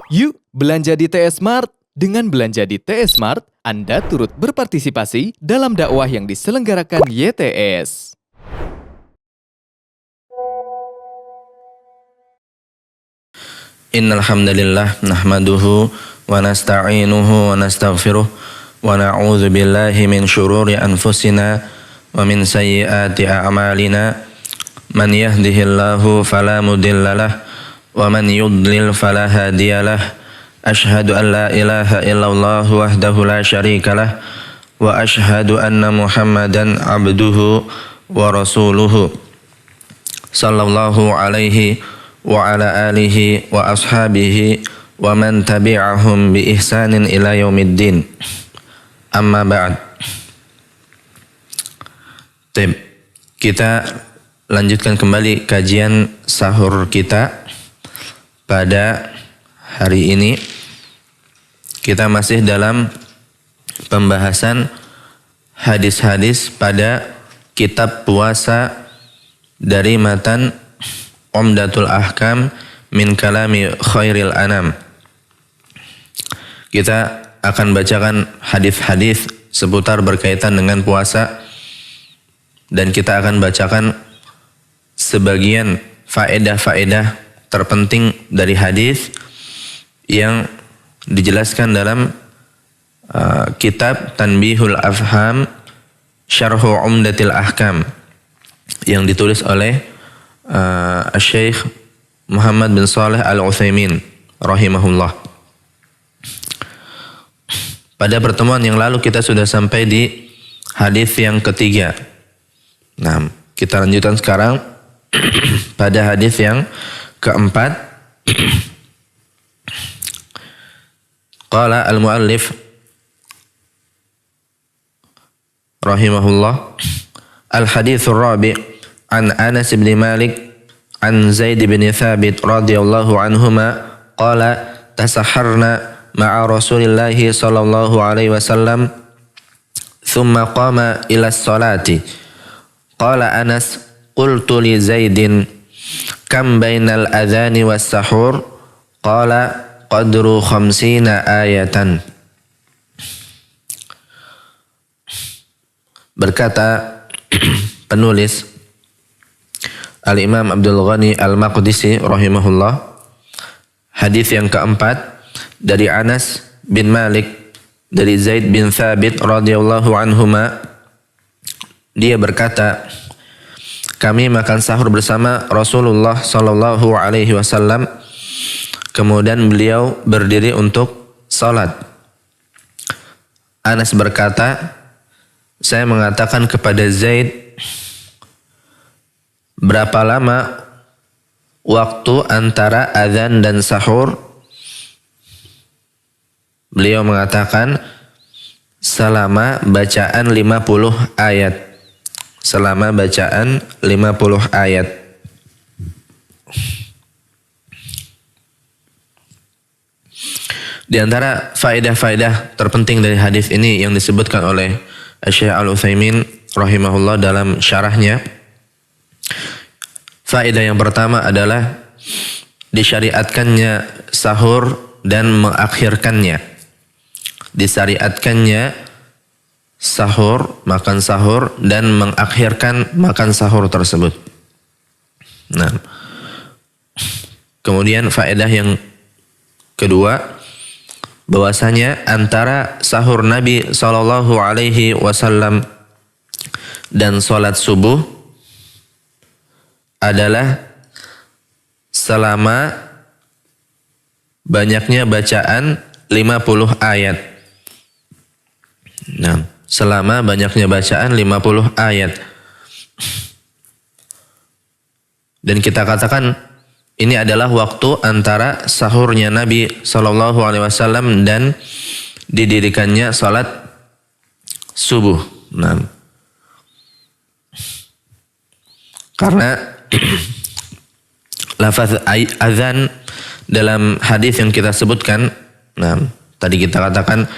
Yuk belanja di TS Mart. Dengan belanja di TS Mart, Anda turut berpartisipasi dalam dakwah yang diselenggarakan YTS. Innal hamdalillah nahmaduhu wa nasta'inuhu wa nastaghfiruh wa na'udzu billahi min shururi anfusina wa min sayyiati a'malina. Man yahdihillahu fala mudhillalah wa man yudlil fala hadiyalah. Ashhadu an la ilaha illallah wahdahu la syarikalah wa ashhadu anna Muhammadan abduhu wa rasuluhu sallallahu alaihi wa ala alihi wa ashabihi wa man tabi'ahum bi ihsanin ila yaumiddin. Amma ba'd. Kita lanjutkan kembali kajian sahur kita pada hari ini. Kita masih dalam pembahasan hadis-hadis pada kitab puasa dari matan Umdatul Ahkam min kalami khairil anam. Kita akan bacakan hadis-hadis seputar berkaitan dengan puasa dan kita akan bacakan sebagian faedah-faedah terpenting dari hadis yang dijelaskan dalam kitab Tanbihul Afham Syarhu Umdatil Ahkam yang ditulis oleh Syekh Muhammad bin Shalih Al-Utsaimin rahimahullah. Pada pertemuan yang lalu kita sudah sampai di hadis yang ketiga. Nah, kita lanjutkan sekarang pada hadis yang keempat. Qala al-muallif rahimahullah al-hadithur rabi' an Anas bin Malik an Zaid bin Thabit radhiyallahu anhuma qala tasahharna ma'a Rasulillahi sallallahu alaihi wasallam thumma qama ila as-salati qala Anas qultu li Zaidin kam bainal adhani was sahur qala qadru 50 ayatan. Berkata penulis Al-Imam Abdul Ghani Al-Maqdisi rahimahullah, hadis yang keempat dari Anas bin Malik dari Zaid bin Thabit radhiyallahu anhuma, dia berkata, kami makan sahur bersama Rasulullah sallallahu alaihi wasallam, kemudian beliau berdiri untuk salat. Anas berkata, saya mengatakan kepada Zaid, berapa lama waktu antara azan dan sahur? Beliau mengatakan, selama bacaan 50 ayat. Selama bacaan 50 ayat. Di antara faedah-faedah terpenting dari hadis ini yang disebutkan oleh Syekh Al-Utsaimin rahimahullah dalam syarahnya, faedah yang pertama adalah disyariatkannya sahur dan mengakhirkannya. Disyariatkannya sahur, makan sahur dan mengakhirkan makan sahur tersebut. Nah, kemudian faedah yang kedua, bahwasanya antara sahur Nabi sallallahu alaihi wasallam dan salat subuh adalah selama banyaknya bacaan 50 ayat. Nah, selama banyaknya bacaan 50 ayat. Dan kita katakan ini adalah waktu antara sahurnya Nabi sallallahu alaihi wasallam dan didirikannya salat subuh. Nah, karena lafaz azan dalam hadis yang kita sebutkan, nah, tadi kita katakan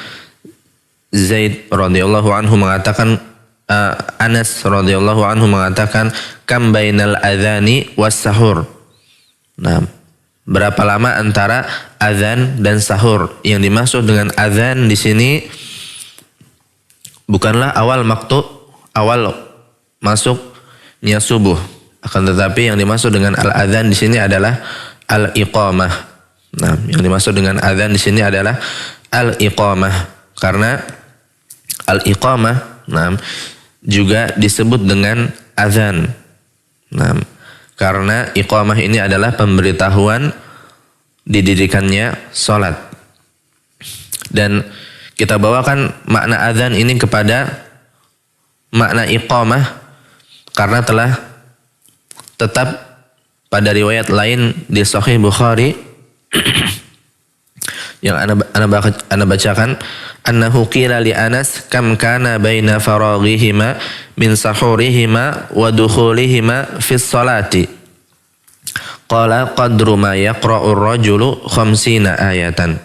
Zaid radhiyallahu anhu mengatakan, Anas radhiyallahu anhu mengatakan, kam bainal adhani was sahur. Nah, berapa lama antara azan dan sahur. Yang dimaksud dengan azan di sini bukanlah awal masuknya subuh. Akan tetapi yang dimaksud dengan al-adzan di sini adalah al-iqamah. Nah, yang dimaksud dengan adzan di sini adalah al-iqamah, karena al-iqamah juga disebut dengan adzan. Nah, karena iqamah ini adalah pemberitahuan didirikannya salat. Dan kita bawakan makna adzan ini kepada makna iqamah karena telah tetap pada riwayat lain di Sahih Bukhari yang ana bacakan, annahu qila li Anas kam kana baina faraghihima min sahurihima wa dukhulihima fi sholati, qala qadru ma yaqra'u ar-rajulu 50 ayatan.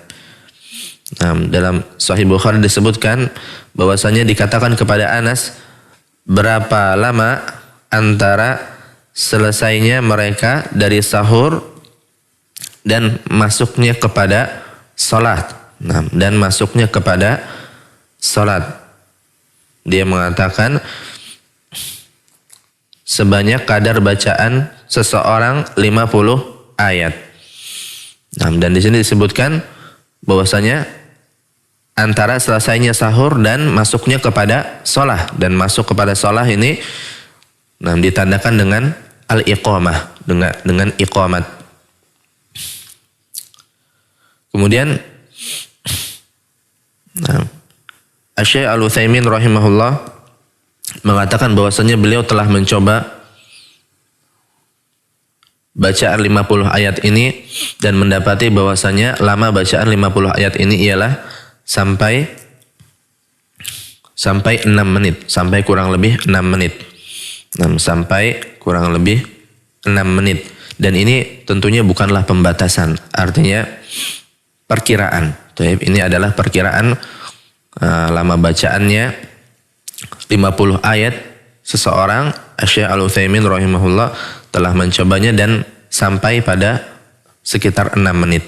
Nah, dalam Sahih Bukhari disebutkan bahwasanya dikatakan kepada Anas berapa lama antara selesainya mereka dari sahur dan masuknya kepada salat. Nah, dan masuknya kepada salat. Dia mengatakan sebanyak kadar bacaan seseorang 50 ayat. Nah, dan di sini disebutkan bahwasanya antara selesainya sahur dan masuknya kepada shalah, dan masuk kepada shalah ini ditandakan dengan al-iqamah, dengan iqamat. Kemudian Asy-Syaikh Al-Utsaimin rahimahullah mengatakan bahwasanya beliau telah mencoba bacaan 50 ayat ini dan mendapati bahwasanya lama bacaan 50 ayat ini ialah sampai 6 menit, sampai kurang lebih 6 menit. Sampai kurang lebih 6 menit. Dan ini tentunya bukanlah pembatasan, artinya perkiraan. Ini adalah perkiraan lama bacaannya 50 ayat seseorang. Asy-Syaikh Al-Utsaimin rahimahullah telah mencobanya dan sampai pada sekitar 6 menit.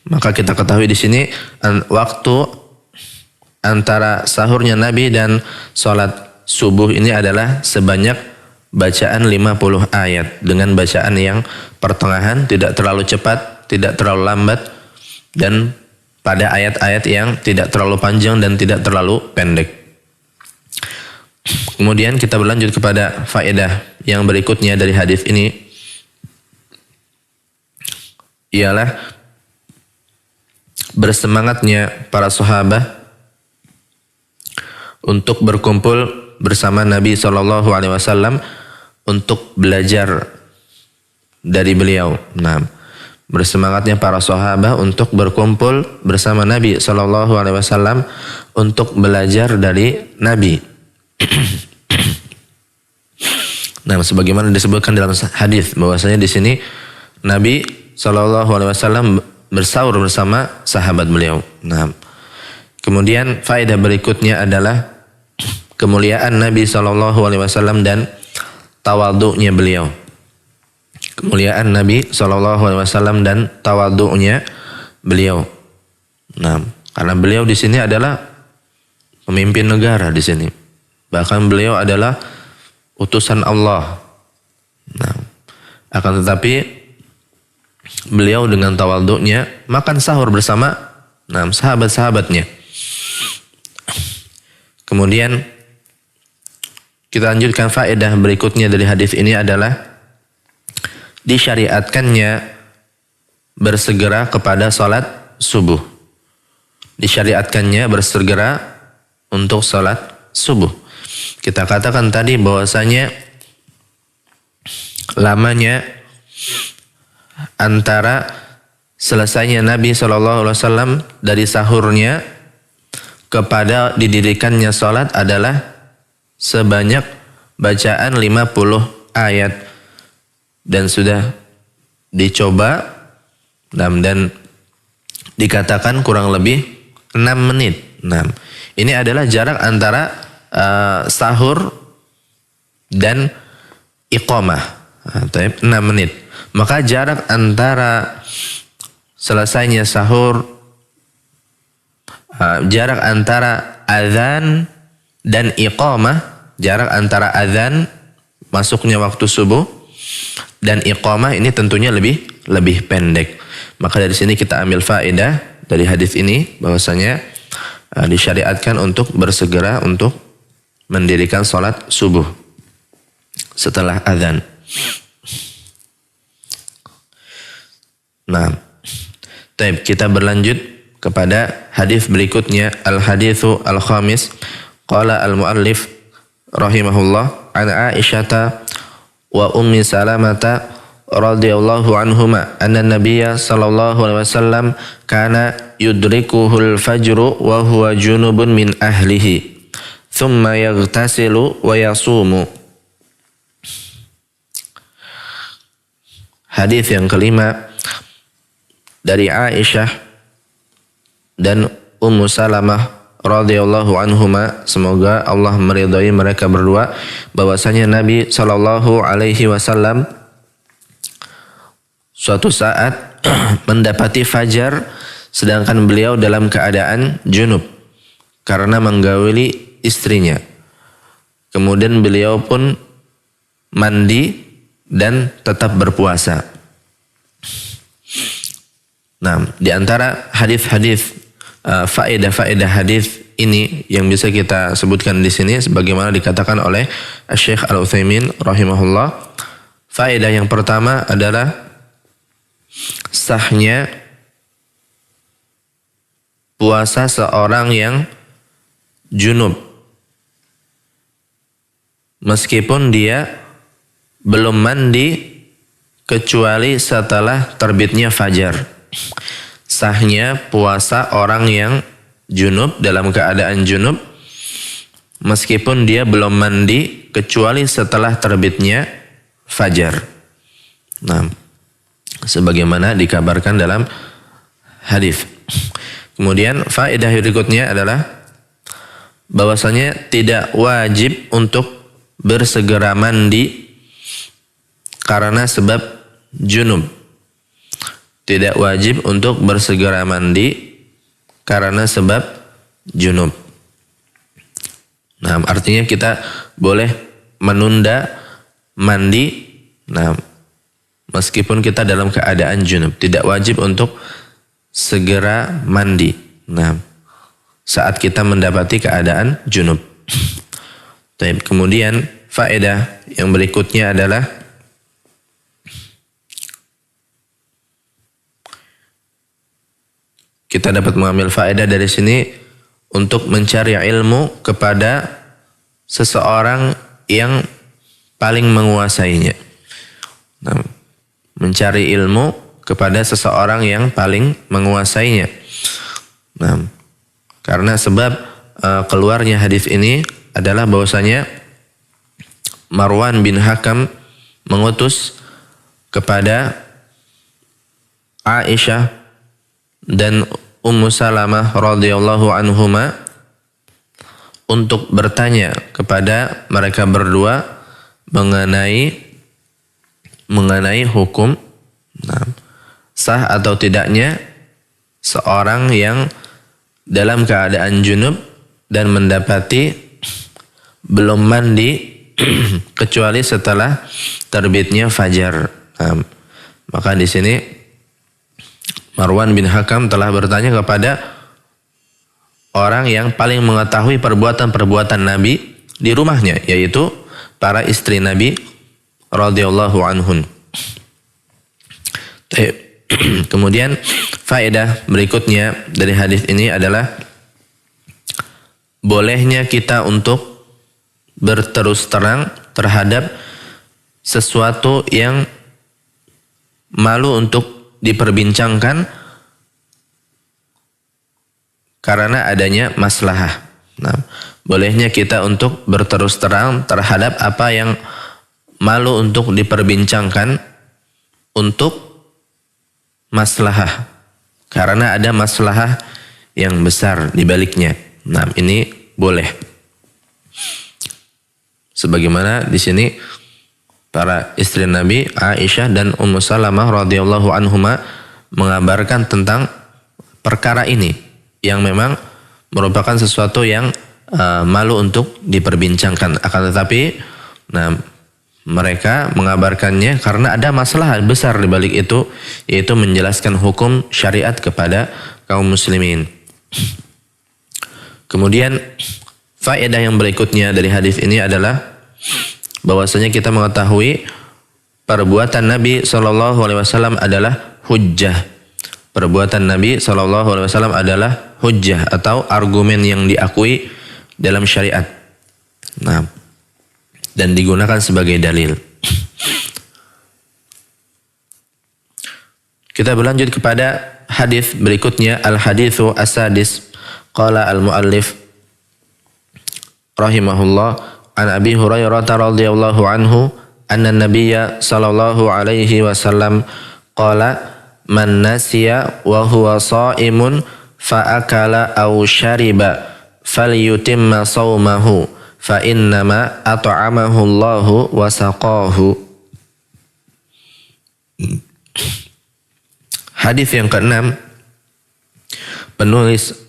Maka kita ketahui di sini waktu antara sahurnya Nabi dan sholat subuh ini adalah sebanyak bacaan 50 ayat dengan bacaan yang pertengahan, tidak terlalu cepat, tidak terlalu lambat, dan pada ayat-ayat yang tidak terlalu panjang dan tidak terlalu pendek. Kemudian kita berlanjut kepada faedah yang berikutnya dari hadis ini, ialah bersemangatnya para sahabat untuk berkumpul bersama Nabi SAW untuk belajar dari beliau. Bersemangatnya para sahabat untuk berkumpul bersama Nabi SAW untuk belajar dari Nabi. Sebagaimana disebutkan dalam hadis bahwasanya di sini Nabi SAW bersaur bersama sahabat beliau. Kemudian faedah berikutnya adalah kemuliaan Nabi SAW dan tawadhu'nya beliau. Kemuliaan Nabi SAW dan tawadhu'nya beliau. Karena beliau di sini adalah pemimpin negara di sini. Bahkan beliau adalah utusan Allah. Akan tetapi beliau dengan tawadhu'nya makan sahur bersama sahabat-sahabatnya. Kemudian kita lanjutkan faedah berikutnya dari hadis ini adalah disyariatkannya bersegera kepada salat subuh. Disyariatkannya bersegera untuk salat subuh. Kita katakan tadi bahwasanya lamanya antara selesainya Nabi SAW dari sahurnya kepada didirikannya salat adalah sebanyak bacaan 50 ayat, dan sudah dicoba dan dikatakan kurang lebih 6 menit. Ini adalah jarak antara sahur dan iqamah. 6 menit. Maka jarak antara selesainya sahur, jarak antara azan dan iqamah, jarak antara azan masuknya waktu subuh dan iqamah ini tentunya lebih pendek. Maka dari sini kita ambil faedah dari hadis ini bahwasanya disyariatkan untuk bersegera untuk mendirikan sholat subuh setelah azan. Nah, kita berlanjut kepada hadis berikutnya, al-haditsu al-khamis. Qala al-muallif rahimahullah an Aisyata wa ummi Salamata radhiyallahu anhuma anna nabiyya sallallahu alaihi wasallam kana yudrikuhul fajru wa huwa junubun min ahlihi thumma yaghtasilu wa yasumu. Hadis yang kelima dari Aisyah dan Ummu Salamah radhiyallahu anhuma, semoga Allah meridhai mereka berdua, bahwasanya Nabi sallallahu alaihi wasallam suatu saat mendapati fajar sedangkan beliau dalam keadaan junub karena menggauli istrinya. Kemudian beliau pun mandi dan tetap berpuasa. Nah, di antara hadis-hadis faedah-faedah hadis ini yang bisa kita sebutkan di sini sebagaimana dikatakan oleh Syekh Al-Utsaimin rahimahullah. Faedah yang pertama adalah sahnya puasa seorang yang junub meskipun dia belum mandi kecuali setelah terbitnya fajar. Sahnya puasa orang yang junub dalam keadaan junub meskipun dia belum mandi kecuali setelah terbitnya fajar. Nah, sebagaimana dikabarkan dalam hadis. Kemudian faedah berikutnya adalah bahwasanya tidak wajib untuk bersegera mandi karena sebab junub. Tidak wajib untuk bersegera mandi karena sebab junub. Nah, artinya kita boleh menunda mandi, nah, meskipun kita dalam keadaan junub. Tidak wajib untuk segera mandi. Nah, saat kita mendapati keadaan junub. Kemudian faedah yang berikutnya adalah kita dapat mengambil faedah dari sini untuk mencari ilmu kepada seseorang yang paling menguasainya. Nah, mencari ilmu kepada seseorang yang paling menguasainya. Nah, karena sebab keluarnya hadis ini adalah bahwasanya Marwan bin Hakam mengutus kepada Aisyah dan Ummu Salamah radhiyallahu anhuma untuk bertanya kepada mereka berdua mengenai hukum sah atau tidaknya seorang yang dalam keadaan junub dan mendapati belum mandi kecuali setelah terbitnya fajar. Maka di sini Marwan bin Hakam telah bertanya kepada orang yang paling mengetahui perbuatan-perbuatan Nabi di rumahnya, yaitu para istri Nabi radhiyallahu anhun. Kemudian faedah berikutnya dari hadis ini adalah bolehnya kita untuk berterus terang terhadap sesuatu yang malu untuk diperbincangkan karena adanya maslahah. Nah, bolehnya kita untuk berterus terang terhadap apa yang malu untuk diperbincangkan untuk maslahah, karena ada maslahah yang besar di baliknya. Nah, ini boleh. Sebagaimana di sini para istri Nabi Aisyah dan Ummu Salamah radhiyallahu anhuma mengabarkan tentang perkara ini yang memang merupakan sesuatu yang malu untuk diperbincangkan. Akan tetapi mereka mengabarkannya karena ada masalah besar di balik itu, yaitu menjelaskan hukum syariat kepada kaum muslimin. Kemudian faedah yang berikutnya dari hadis ini adalah bahwasanya kita mengetahui perbuatan Nabi SAW adalah hujjah. Perbuatan Nabi SAW adalah hujjah atau argumen yang diakui dalam syariat. Dan digunakan sebagai dalil. Kita berlanjut kepada hadis berikutnya, al-haditsu as-sadis. Qala al-muallif rahimahullah an Abi Hurairah radhiyallahu anhu anna Nabiyya sallallahu alaihi wasallam qala man nasiya wa huwa shaimun fa akala aw shariba falyutimma shaumahu fa innama at'amahu Allahu wa saqahu. Hadis yang ke-6, penulis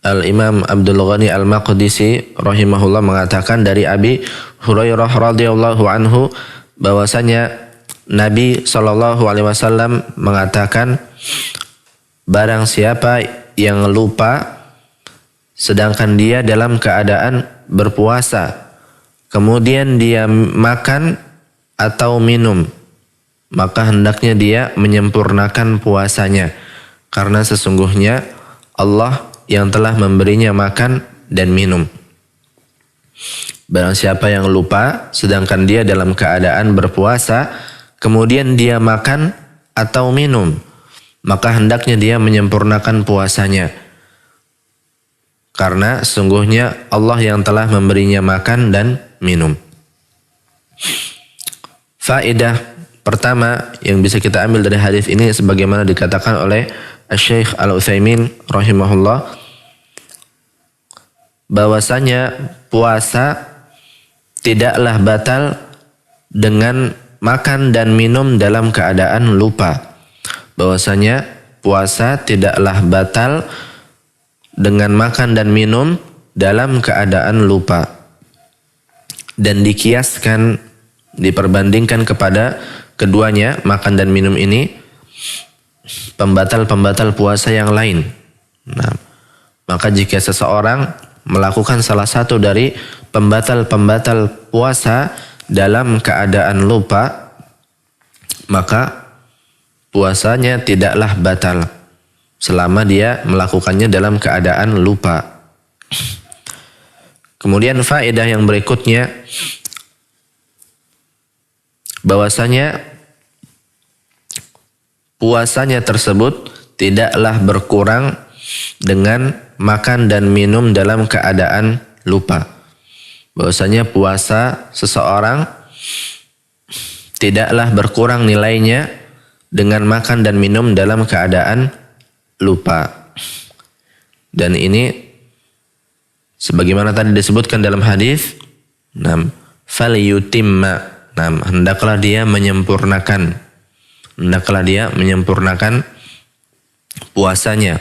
Al-Imam Abdul Ghani Al-Maqdisi rahimahullah mengatakan dari Abi Hurairah radhiyallahu anhu bahwasanya Nabi SAW mengatakan, barang siapa yang lupa sedangkan dia dalam keadaan berpuasa, kemudian dia makan atau minum, maka hendaknya dia menyempurnakan puasanya, karena sesungguhnya Allah yang telah memberinya makan dan minum. Barang siapa yang lupa sedangkan dia dalam keadaan berpuasa, kemudian dia makan atau minum, maka hendaknya dia menyempurnakan puasanya, karena sesungguhnya Allah yang telah memberinya makan dan minum. Faedah pertama yang bisa kita ambil dari hadis ini sebagaimana dikatakan oleh Syekh Al-Utsaimin rahimahullah, bahwasanya puasa tidaklah batal dengan makan dan minum dalam keadaan lupa. Bahwasanya puasa tidaklah batal dengan makan dan minum dalam keadaan lupa. Dan dikiaskan, diperbandingkan kepada keduanya, makan dan minum ini, pembatal-pembatal puasa yang lain. Maka jika seseorang melakukan salah satu dari pembatal-pembatal puasa dalam keadaan lupa, maka puasanya tidaklah batal selama dia melakukannya dalam keadaan lupa. Kemudian faedah yang berikutnya, bahwasanya puasanya tersebut tidaklah berkurang dengan makan dan minum dalam keadaan lupa. Bahwasanya puasa seseorang tidaklah berkurang nilainya dengan makan dan minum dalam keadaan lupa. Dan ini sebagaimana tadi disebutkan dalam hadis, falyutimma, hendaklah dia menyempurnakan, puasanya.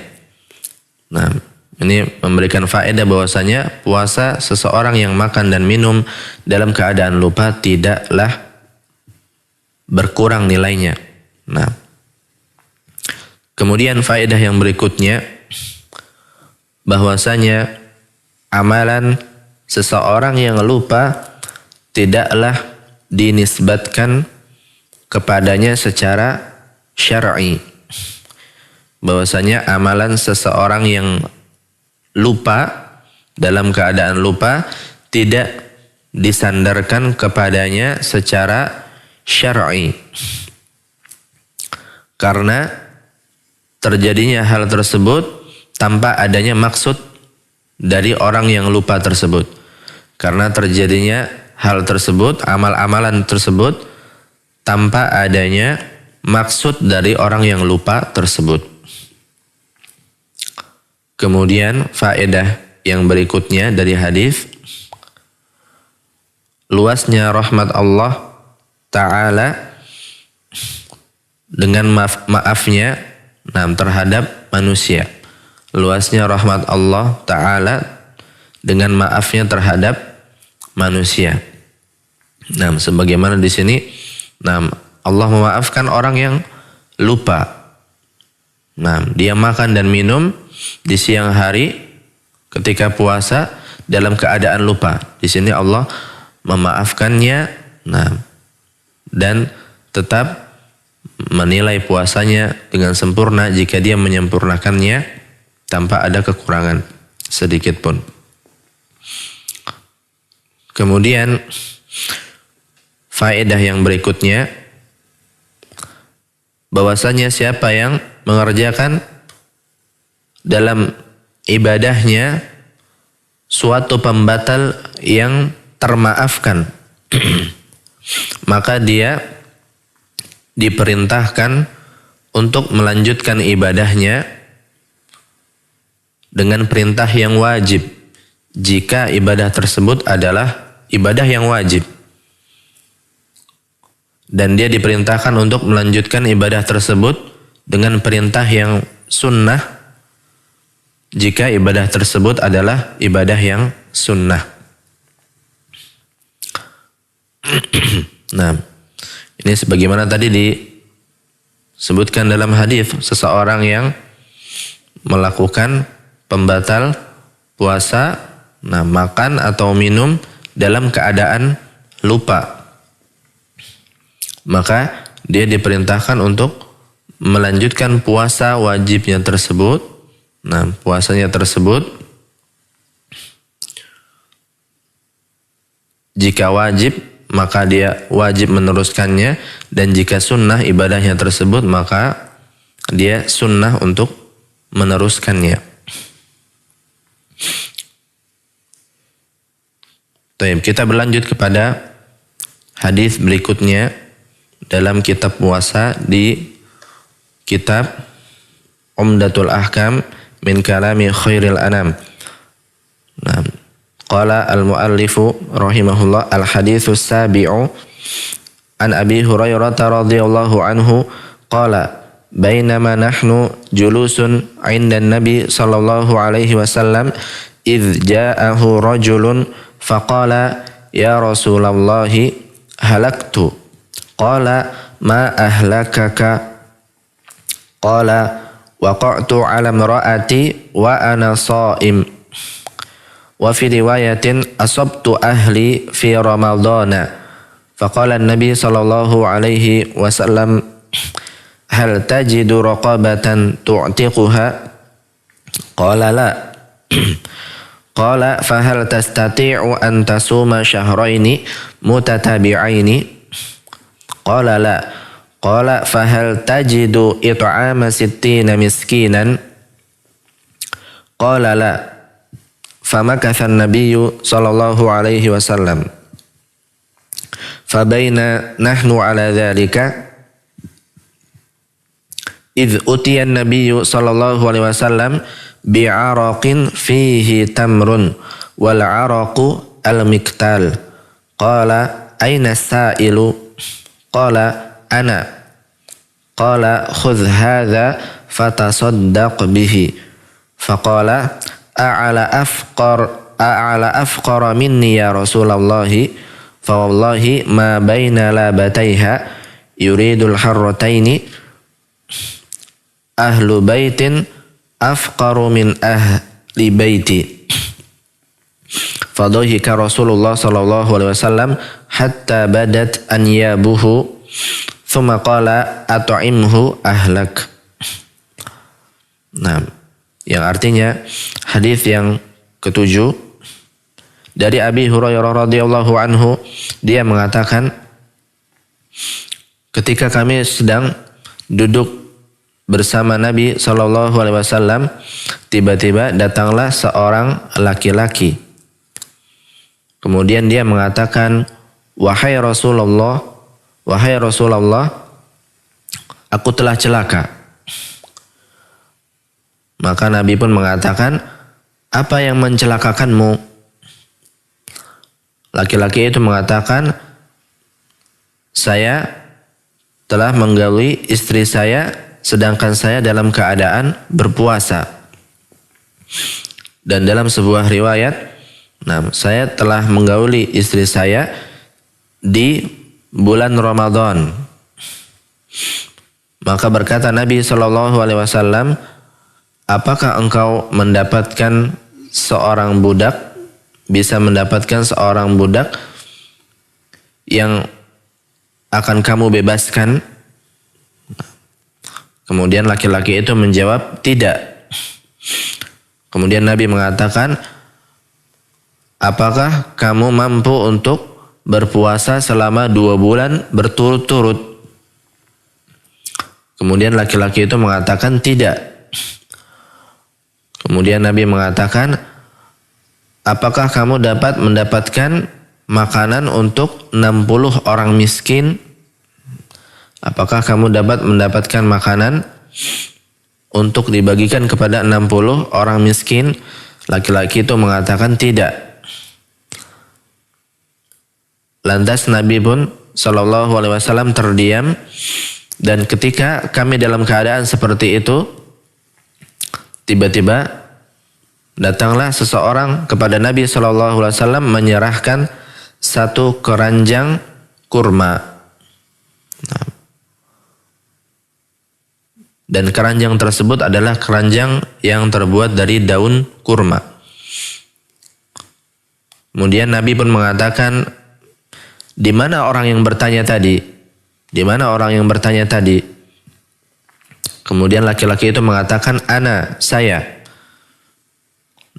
Ini memberikan faedah bahwasanya puasa seseorang yang makan dan minum dalam keadaan lupa tidaklah berkurang nilainya. Kemudian faedah yang berikutnya, bahwasanya amalan seseorang yang lupa tidaklah dinisbatkan kepadanya secara syar'i. Bahwasanya amalan seseorang yang lupa, dalam keadaan lupa, tidak disandarkan kepadanya secara syar'i. Karena terjadinya hal tersebut tanpa adanya maksud dari orang yang lupa tersebut. Karena terjadinya hal tersebut, amal-amalan tersebut, tanpa adanya maksud dari orang yang lupa tersebut. Kemudian faedah yang berikutnya dari hadis, luasnya rahmat Allah Ta'ala dengan maafnya terhadap manusia. Luasnya rahmat Allah Ta'ala dengan maafnya terhadap manusia. Sebagaimana di sini, Allah memaafkan orang yang lupa. Dia makan dan minum di siang hari ketika puasa dalam keadaan lupa. Di sini Allah memaafkannya, dan tetap menilai puasanya dengan sempurna jika dia menyempurnakannya tanpa ada kekurangan sedikit pun. Kemudian faedah yang berikutnya, bahwasanya siapa yang mengerjakan dalam ibadahnya suatu pembatal yang termaafkan, maka dia diperintahkan untuk melanjutkan ibadahnya dengan perintah yang wajib jika ibadah tersebut adalah ibadah yang wajib, dan dia diperintahkan untuk melanjutkan ibadah tersebut dengan perintah yang sunnah jika ibadah tersebut adalah ibadah yang sunnah. Ini sebagaimana tadi disebutkan dalam hadis, seseorang yang melakukan pembatal puasa, makan atau minum dalam keadaan lupa, maka dia diperintahkan untuk melanjutkan puasa wajibnya tersebut. Puasanya tersebut jika wajib, maka dia wajib meneruskannya, dan jika sunnah ibadahnya tersebut, maka dia sunnah untuk meneruskannya. Kita berlanjut kepada hadis berikutnya dalam kitab puasa di kitab Umdatul Ahkam min kalami khairil anam. Qala al-muallifu rahimahullah, al-haditsus sabi'u an Abi Hurairah radhiyallahu anhu qala bainama nahnu julusun 'inda an-nabi sallallahu alaihi wasallam idz ja'ahu rajulun faqala ya Rasulullah halaktu. Qala ma ahlakaka? Qala waqa'tu 'ala imra'ati wa ana sha'im. Wa fi riwayatin asabtu ahli fi ramadana. Faqala an-nabi sallallahu alaihi wasallam hal tajidu raqabatan tu'tiquha? Qala la. Qala fahal tastati'u an tasuma syahraini mutatabi'aini? Qala la. Qala fahal tajidu it'ama sittina miskinan? Qala la. Famakatha an-nabiyyu sallallahu alaihi wasallam. Fabaina nahnu ala dhalika idh utiya an-nabiyyu sallallahu alaihi wasallam bi'araqin fihi tamrun wal 'araqu al-miktal. Qala aina as-sa'ilu? Qala ana. Qala khudh hadha fatasaddaq bihi. Faqala a'ala afqara minni ya Rasulullah, fa wallahi ma baina labataiha yuridul harrataini ahlu baitin afqaru min ahli baiti. Fadhahika Rasulullah sallallahu alaihi wasallam hatta badat anyabuhu thumma qala at'imhu ahlak. Yang artinya hadis yang ketujuh dari Abi Hurairah radhiyallahu anhu, dia mengatakan ketika kami sedang duduk bersama Nabi sallallahu alaihi wasallam, tiba-tiba datanglah seorang laki-laki. Kemudian dia mengatakan, wahai Rasulullah, aku telah celaka. Maka Nabi pun mengatakan, apa yang mencelakakanmu? laki-laki itu mengatakan, saya telah menggauli istri saya sedangkan saya dalam keadaan berpuasa. Dan dalam sebuah riwayat, saya telah menggauli istri saya di bulan Ramadan. Maka berkata Nabi SAW, apakah engkau mendapatkan seorang budak, bisa mendapatkan seorang budak yang akan kamu bebaskan? Kemudian laki-laki itu menjawab, tidak. Kemudian Nabi mengatakan, apakah kamu mampu untuk berpuasa selama 2 bulan berturut-turut? Kemudian laki-laki itu mengatakan tidak. Kemudian Nabi mengatakan, apakah kamu dapat mendapatkan makanan untuk 60 orang miskin? Apakah kamu dapat mendapatkan makanan untuk dibagikan kepada 60 orang miskin? Laki-laki itu mengatakan tidak. Lantas Nabi pun SAW terdiam, dan ketika kami dalam keadaan seperti itu, tiba-tiba datanglah seseorang kepada Nabi SAW menyerahkan 1 keranjang kurma. Dan keranjang tersebut adalah keranjang yang terbuat dari daun kurma. Kemudian Nabi pun mengatakan, di mana orang yang bertanya tadi? Di mana orang yang bertanya tadi? Kemudian laki-laki itu mengatakan, ana, saya.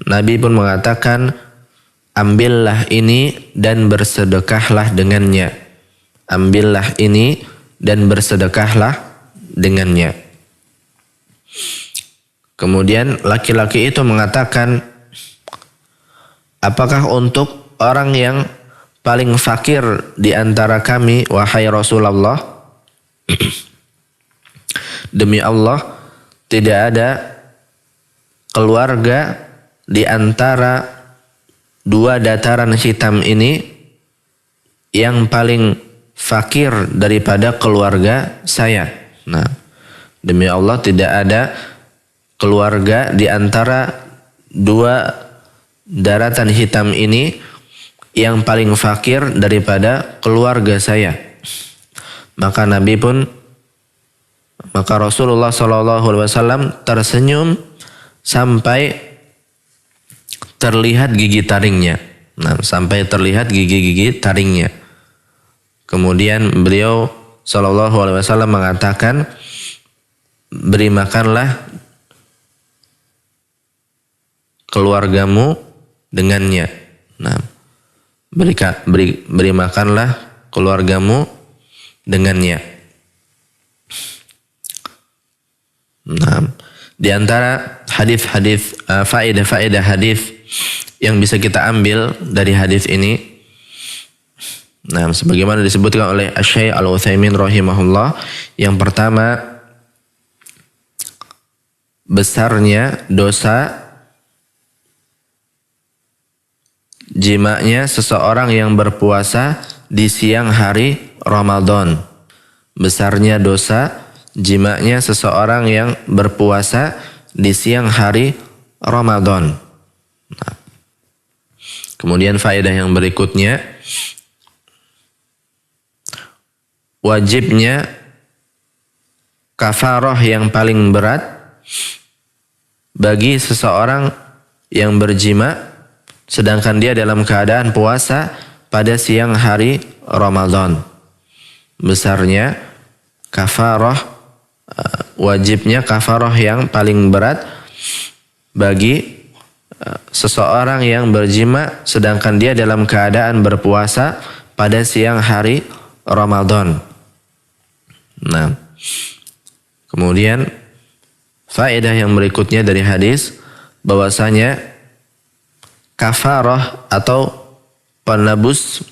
Nabi pun mengatakan, ambillah ini dan bersedekahlah dengannya. Ambillah ini dan bersedekahlah dengannya. Kemudian laki-laki itu mengatakan, apakah untuk orang yang paling fakir di antara kami, wahai Rasulullah? Demi Allah, tidak ada keluarga di antara 2 dataran hitam ini yang paling fakir daripada keluarga saya. Demi Allah, tidak ada keluarga di antara 2 daratan hitam ini yang paling fakir daripada keluarga saya. Maka Rasulullah SAW tersenyum sampai terlihat gigi taringnya. Sampai terlihat gigi-gigi taringnya. Kemudian beliau SAW mengatakan, beri makanlah keluargamu dengannya. Beri makanlah keluargamu dengannya. Di antara hadis-hadis, faedah-faedah hadis yang bisa kita ambil dari hadis ini, sebagaimana disebutkan oleh Asy-Syaikh Al-Utsaimin rahimahullah, yang pertama, besarnya dosa jima'nya seseorang yang berpuasa di siang hari Ramadan. Besarnya dosa jima'nya seseorang yang berpuasa di siang hari Ramadan. Kemudian faedah yang berikutnya, wajibnya kafarah yang paling berat bagi seseorang yang berjima sedangkan dia dalam keadaan puasa pada siang hari Ramadan. Besarnya kafarah, wajibnya kafarah yang paling berat bagi seseorang yang berjima sedangkan dia dalam keadaan berpuasa pada siang hari Ramadan. Kemudian faedah yang berikutnya dari hadis, bahwasanya kafarah atau penebus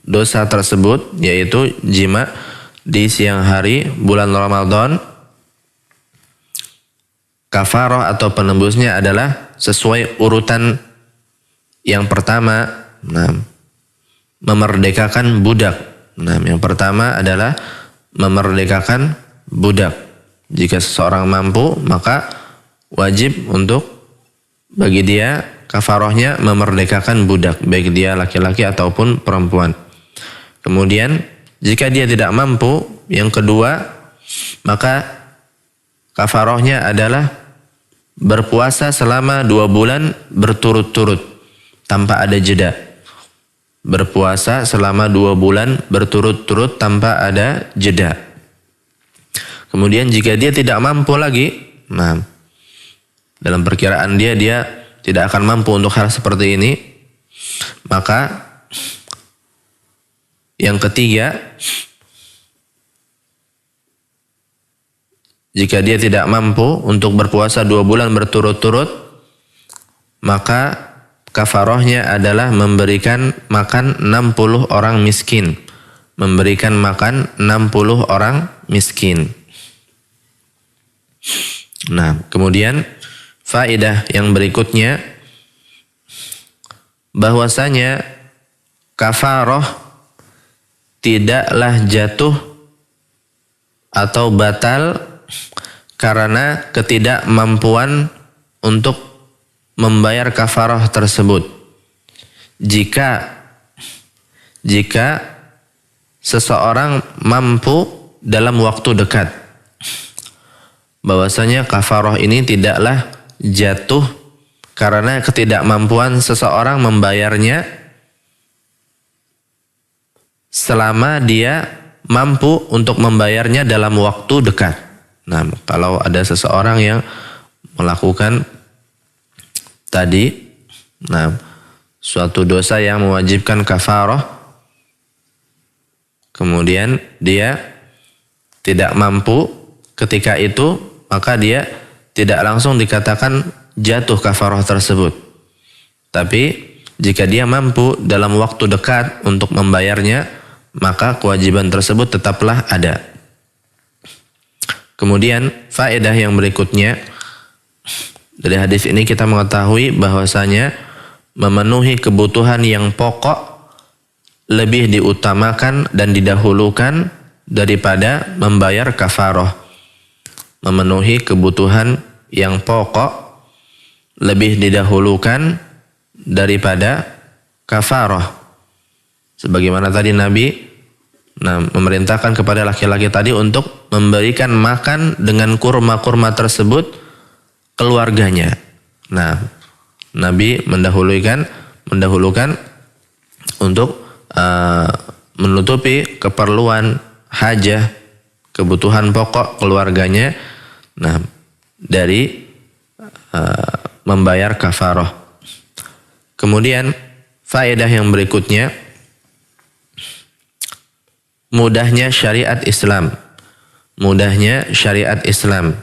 dosa tersebut, yaitu jima di siang hari bulan Ramadan, kafarah atau penebusnya adalah sesuai urutan yang pertama. memerdekakan budak. Nah, yang pertama adalah memerdekakan budak. Jika seseorang mampu, maka wajib untuk bagi dia kafarohnya memerdekakan budak, baik dia laki-laki ataupun perempuan. Kemudian jika dia tidak mampu, yang kedua, maka kafarohnya adalah berpuasa selama 2 bulan berturut-turut tanpa ada jeda. Berpuasa selama 2 bulan berturut-turut tanpa ada jeda. Kemudian jika dia tidak mampu lagi, nah, dalam perkiraan dia tidak akan mampu untuk hal seperti ini, maka yang ketiga, jika dia tidak mampu untuk berpuasa 2 bulan berturut-turut, maka kafarohnya adalah memberikan makan 60 orang miskin. Memberikan makan 60 orang miskin. Nah, kemudian faedah yang berikutnya, bahwasanya kafaroh tidaklah jatuh atau batal karena ketidakmampuan untuk membayar kafaroh tersebut. Jika seseorang mampu dalam waktu dekat, bahwasanya kafaroh ini tidaklah jatuh karena ketidakmampuan seseorang membayarnya selama dia mampu untuk membayarnya dalam waktu dekat. Nah, kalau ada seseorang yang melakukan tadi, nah, suatu dosa yang mewajibkan kafaroh, kemudian dia tidak mampu ketika itu, maka dia tidak langsung dikatakan jatuh kafaroh tersebut. Tapi jika dia mampu dalam waktu dekat untuk membayarnya, maka kewajiban tersebut tetaplah ada. Kemudian faedah yang berikutnya, dari hadis ini kita mengetahui bahwasanya memenuhi kebutuhan yang pokok lebih diutamakan dan didahulukan daripada membayar kafaroh. Memenuhi kebutuhan yang pokok lebih didahulukan daripada kafaroh. Sebagaimana tadi Nabi memerintahkan kepada laki-laki tadi untuk memberikan makan dengan kurma-kurma tersebut keluarganya. Nah, Nabi mendahulukan untuk menutupi keperluan hajah, kebutuhan pokok keluarganya, nah, dari membayar kafaroh. Kemudian faedah yang berikutnya, mudahnya syariat Islam. Mudahnya syariat Islam.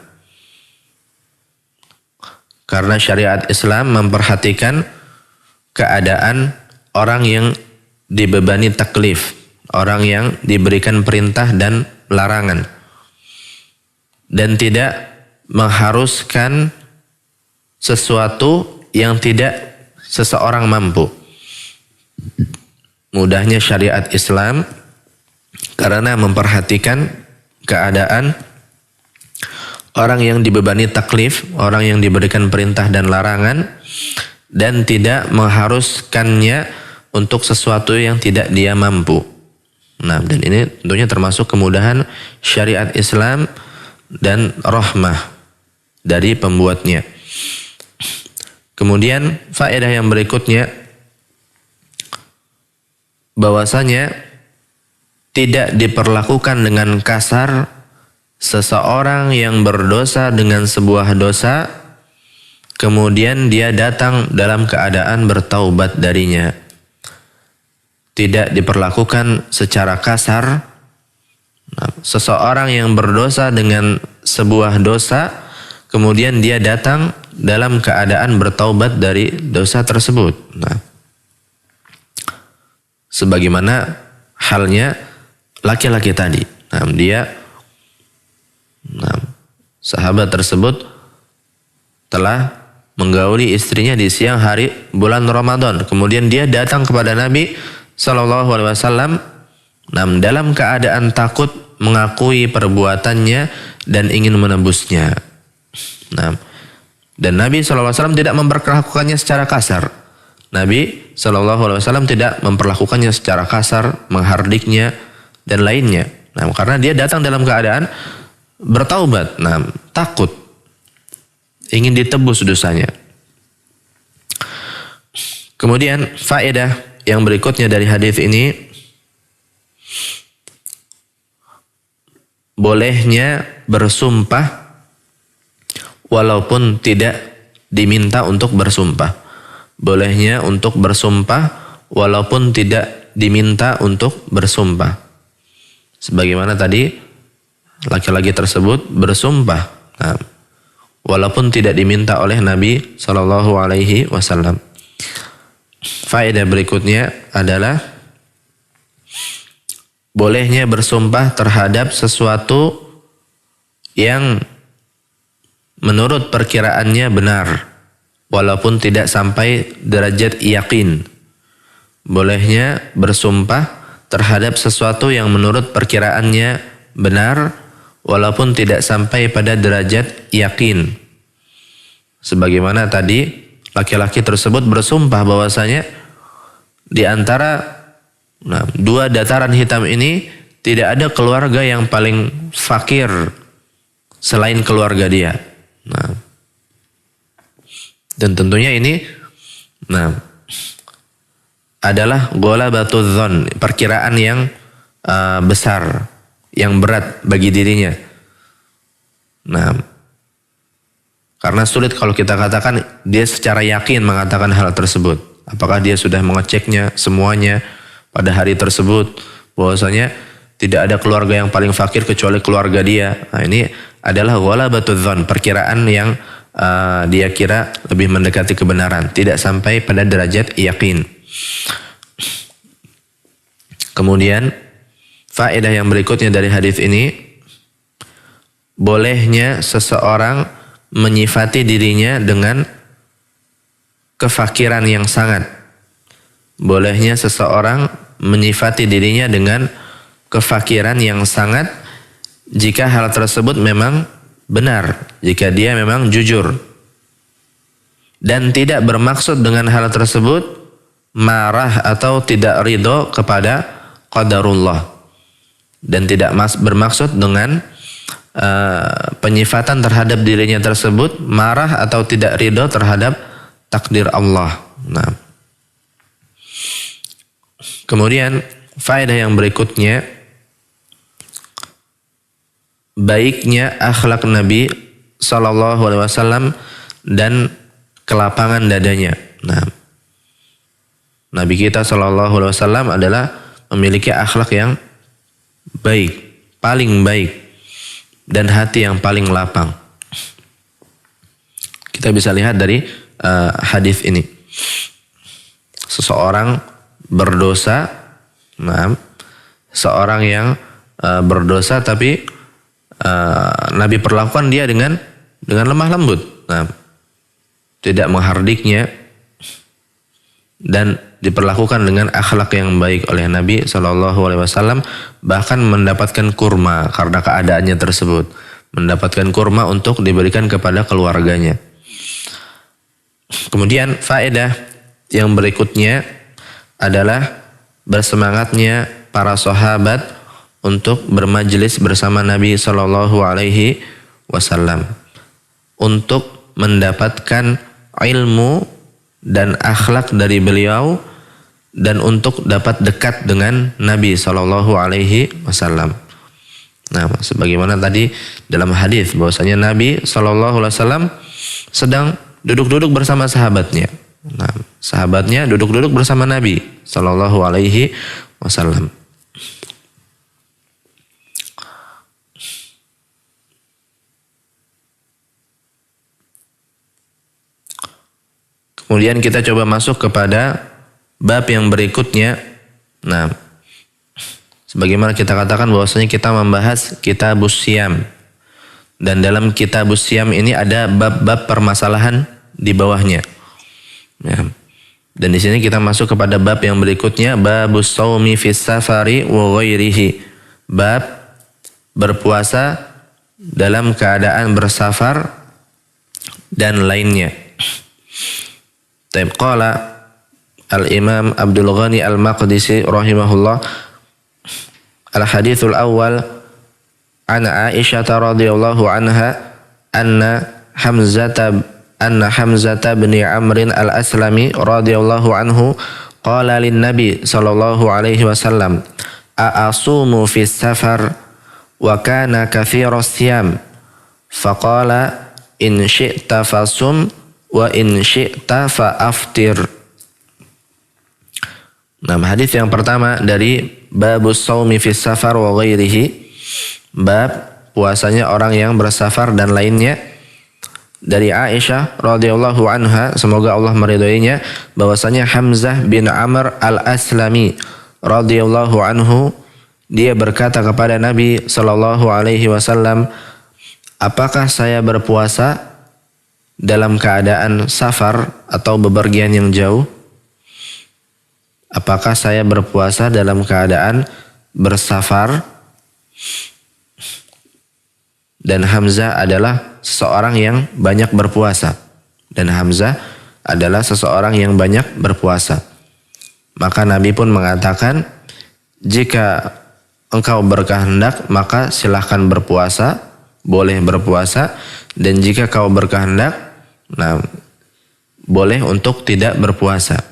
Karena syariat Islam memperhatikan keadaan orang yang dibebani taklif, orang yang diberikan perintah dan larangan, dan tidak mengharuskan sesuatu yang tidak seseorang mampu. Mudahnya syariat Islam karena memperhatikan keadaan orang yang dibebani taklif, orang yang diberikan perintah dan larangan, dan tidak mengharuskannya untuk sesuatu yang tidak dia mampu. Nah, dan ini tentunya termasuk kemudahan syariat Islam dan rahmah dari pembuatnya. Kemudian faedah yang berikutnya, bahwasanya tidak diperlakukan dengan kasar seseorang yang berdosa dengan sebuah dosa, kemudian dia datang dalam keadaan bertaubat darinya. Tidak diperlakukan secara kasar. Seseorang yang berdosa dengan sebuah dosa, kemudian dia datang dalam keadaan bertaubat dari dosa tersebut. Nah, sebagaimana halnya laki-laki tadi. Sahabat tersebut telah menggauli istrinya di siang hari bulan Ramadan. Kemudian dia datang kepada Nabi Shallallahu Alaihi Wasallam dalam keadaan takut mengakui perbuatannya dan ingin menebusnya. Dan Nabi SAW tidak memperlakukannya secara kasar. Nabi SAW tidak memperlakukannya secara kasar, menghardiknya dan lainnya. Karena dia datang dalam keadaan bertaubat, takut, ingin ditebus dosanya. Kemudian faedah yang berikutnya dari hadis ini, bolehnya bersumpah walaupun tidak diminta untuk bersumpah. Bolehnya untuk bersumpah walaupun tidak diminta untuk bersumpah. Sebagaimana tadi laki-laki tersebut bersumpah, walaupun tidak diminta oleh Nabi Shallallahu Alaihi Wasallam. Faedah berikutnya adalah bolehnya bersumpah terhadap sesuatu yang menurut perkiraannya benar, walaupun tidak sampai derajat yakin. Bolehnya bersumpah terhadap sesuatu yang menurut perkiraannya benar, walaupun tidak sampai pada derajat yakin. Sebagaimana tadi laki-laki tersebut bersumpah bahwasanya di antara dua dataran hitam ini tidak ada keluarga yang paling fakir selain keluarga dia. Dan tentunya ini adalah ghalabatul dzan, perkiraan yang besar, yang berat bagi dirinya. Karena sulit kalau kita katakan dia secara yakin mengatakan hal tersebut. Apakah dia sudah mengeceknya semuanya pada hari tersebut, bahwasanya tidak ada keluarga yang paling fakir kecuali keluarga dia. Ini adalah ghalabatul dzan, perkiraan yang dia kira lebih mendekati kebenaran, tidak sampai pada derajat yakin. Kemudian faedah yang berikutnya dari hadis ini, bolehnya seseorang menyifati dirinya dengan kefakiran yang sangat. Bolehnya seseorang menyifati dirinya dengan kefakiran yang sangat jika hal tersebut memang benar, jika dia memang jujur. Dan tidak bermaksud dengan hal tersebut marah atau tidak ridho kepada qadarullah. Dan tidak bermaksud dengan penyifatan terhadap dirinya tersebut marah atau tidak ridho terhadap takdir Allah. Kemudian faedah yang berikutnya, baiknya akhlak Nabi Sallallahu Alaihi Wasallam dan kelapangan dadanya. Nabi kita Sallallahu Alaihi Wasallam adalah memiliki akhlak yang baik, paling baik, dan hati yang paling lapang. Kita bisa lihat dari hadis ini. Seseorang berdosa, seorang yang berdosa tapi Nabi perlakukan dia dengan lemah lembut, tidak menghardiknya, dan diperlakukan dengan akhlak yang baik oleh Nabi SAW, bahkan mendapatkan kurma karena keadaannya tersebut, mendapatkan kurma untuk diberikan kepada keluarganya. Kemudian faedah yang berikutnya adalah bersemangatnya para sahabat untuk bermajlis bersama Nabi SAW untuk mendapatkan ilmu dan akhlak dari beliau, dan untuk dapat dekat dengan Nabi SAW. Sebagaimana tadi dalam hadis bahwasanya Nabi SAW sedang duduk-duduk bersama sahabatnya. Sahabatnya duduk-duduk bersama Nabi SAW. Kemudian kita coba masuk kepada bab yang berikutnya. Sebagaimana kita katakan bahwasanya kita membahas kitabus syiyam, dan dalam kitabus syiyam ini ada bab-bab permasalahan di bawahnya. Dan di sini kita masuk kepada bab yang berikutnya, babus shaumi fis safari wa ghairihi. Bab berpuasa dalam keadaan bersafar dan lainnya. Taib qala Al-Imam Abdul Ghani Al-Maqdisi rahimahullah, al-hadithul awal an Aisyah radhiyallahu anha anna Hamzata bin Amr al-Aslami radhiyallahu anhu qala lin Nabi sallallahu alaihi wasallam, a'asumu fis safar wa kana katsiras siyam, faqala in syi'ta fasum wa in syi'ta fa'aftir. Nah, hadis yang pertama dari babus shaumi fis safar wa ghairihi, bab puasanya orang yang bersafar dan lainnya, dari Aisyah radhiyallahu anha, semoga Allah meridhoinya, bahwasanya Hamzah bin Amr al-Aslami radhiyallahu anhu, dia berkata kepada Nabi sallallahu alaihi wasallam, apakah saya berpuasa dalam keadaan safar atau bepergian yang jauh? Apakah saya berpuasa dalam keadaan bersafar? Dan Hamzah adalah seseorang yang banyak berpuasa. Dan Hamzah adalah seseorang yang banyak berpuasa. Maka Nabi pun mengatakan, jika engkau berkehendak maka silahkan berpuasa, boleh berpuasa. Dan jika kau berkehendak, nah, boleh untuk tidak berpuasa.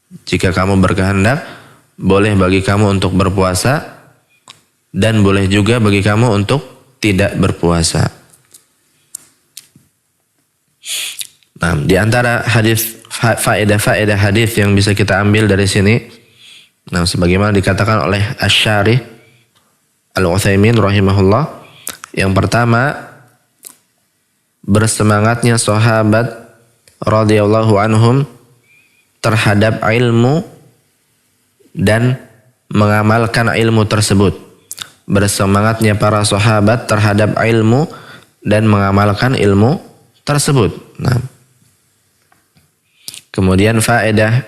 Jika kamu berkehendak, boleh bagi kamu untuk berpuasa, dan boleh juga bagi kamu untuk tidak berpuasa. Nah, di antara hadis, faedah-faedah hadis yang bisa kita ambil dari sini, nah, sebagaimana dikatakan oleh Asy-Syarih Al-Utsaimin rahimahullah, yang pertama, bersemangatnya sahabat radhiyallahu anhum terhadap ilmu dan mengamalkan ilmu tersebut. Bersemangatnya para sahabat terhadap ilmu dan mengamalkan ilmu tersebut. Nah, kemudian faedah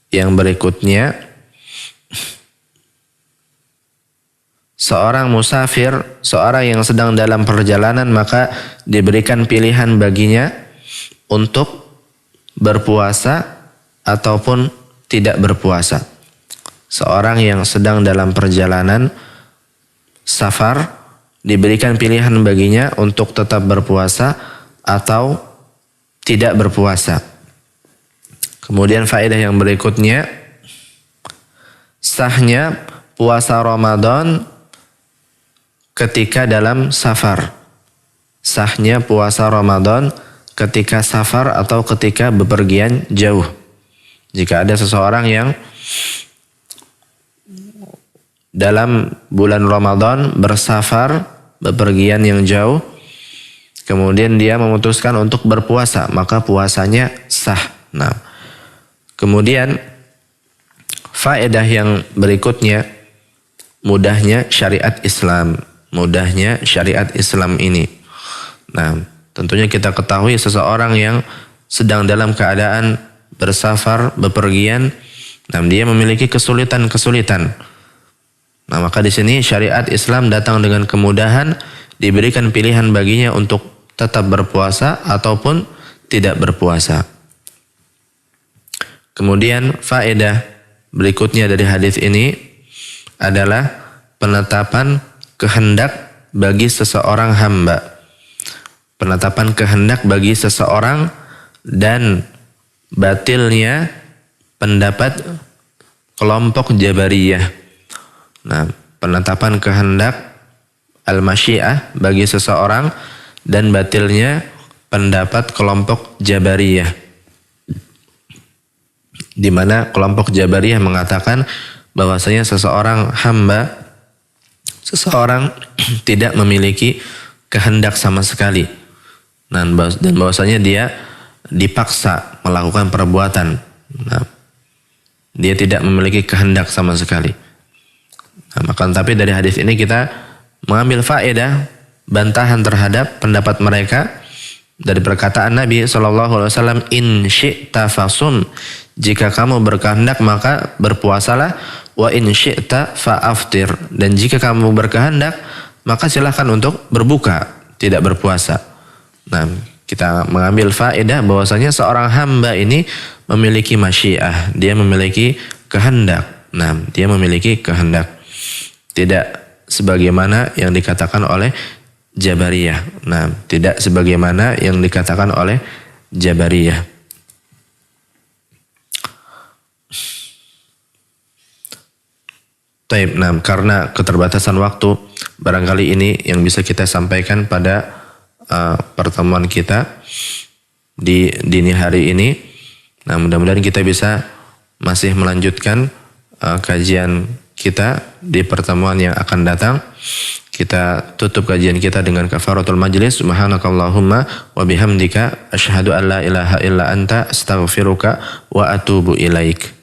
yang berikutnya, seorang musafir, seorang yang sedang dalam perjalanan, maka diberikan pilihan baginya untuk berpuasa ataupun tidak berpuasa. Seorang yang sedang dalam perjalanan safar diberikan pilihan baginya untuk tetap berpuasa atau tidak berpuasa. Kemudian faedah yang berikutnya, sahnya puasa Ramadan ketika dalam safar. Sahnya puasa Ramadan ketika safar atau ketika bepergian jauh. Jika ada seseorang yang dalam bulan Ramadan bersafar, bepergian yang jauh, kemudian dia memutuskan untuk berpuasa, maka puasanya sah. Nah, kemudian faedah yang berikutnya, mudahnya syariat Islam. Mudahnya syariat Islam ini. Nah, tentunya kita ketahui seseorang yang sedang dalam keadaan bersafar, bepergian, nah, dia memiliki kesulitan-kesulitan. Nah, maka di sini syariat Islam datang dengan kemudahan, diberikan pilihan baginya untuk tetap berpuasa ataupun tidak berpuasa. Kemudian faedah berikutnya dari hadis ini adalah penetapan kehendak bagi seseorang hamba. Penetapan kehendak bagi seseorang dan batilnya pendapat kelompok Jabariyah. Nah, penetapan kehendak al-masyiah bagi seseorang dan batilnya pendapat kelompok Jabariyah. Di mana kelompok Jabariyah mengatakan bahwasanya seseorang hamba, seseorang tidak memiliki kehendak sama sekali. Dan bahwasanya dia dipaksa melakukan perbuatan. Nah, dia tidak memiliki kehendak sama sekali. Nah, maka tapi dari hadis ini kita mengambil faedah bantahan terhadap pendapat mereka dari perkataan Nabi SAW, in syi'ta fasum, Jika kamu berkehendak maka berpuasalah. Wa in syi'ta fa'aftir. Dan jika kamu berkehendak maka silahkan untuk berbuka, tidak berpuasa. Nah, kita mengambil faedah bahwasanya seorang hamba ini memiliki masyiah, dia memiliki kehendak. Nah, dia memiliki kehendak. Tidak sebagaimana yang dikatakan oleh Jabariyah. Nah, tidak sebagaimana yang dikatakan oleh Jabariyah. Taib, nah, karena keterbatasan waktu, barangkali ini yang bisa kita sampaikan pada pertemuan kita di dini hari ini. Nah, mudah-mudahan kita bisa masih melanjutkan kajian kita di pertemuan yang akan datang. Kita tutup kajian kita dengan kafaratul majlis. Subhanakallahumma wa bihamdika asyhadu an la ilaha illa anta astaghfiruka wa atubu ilaik.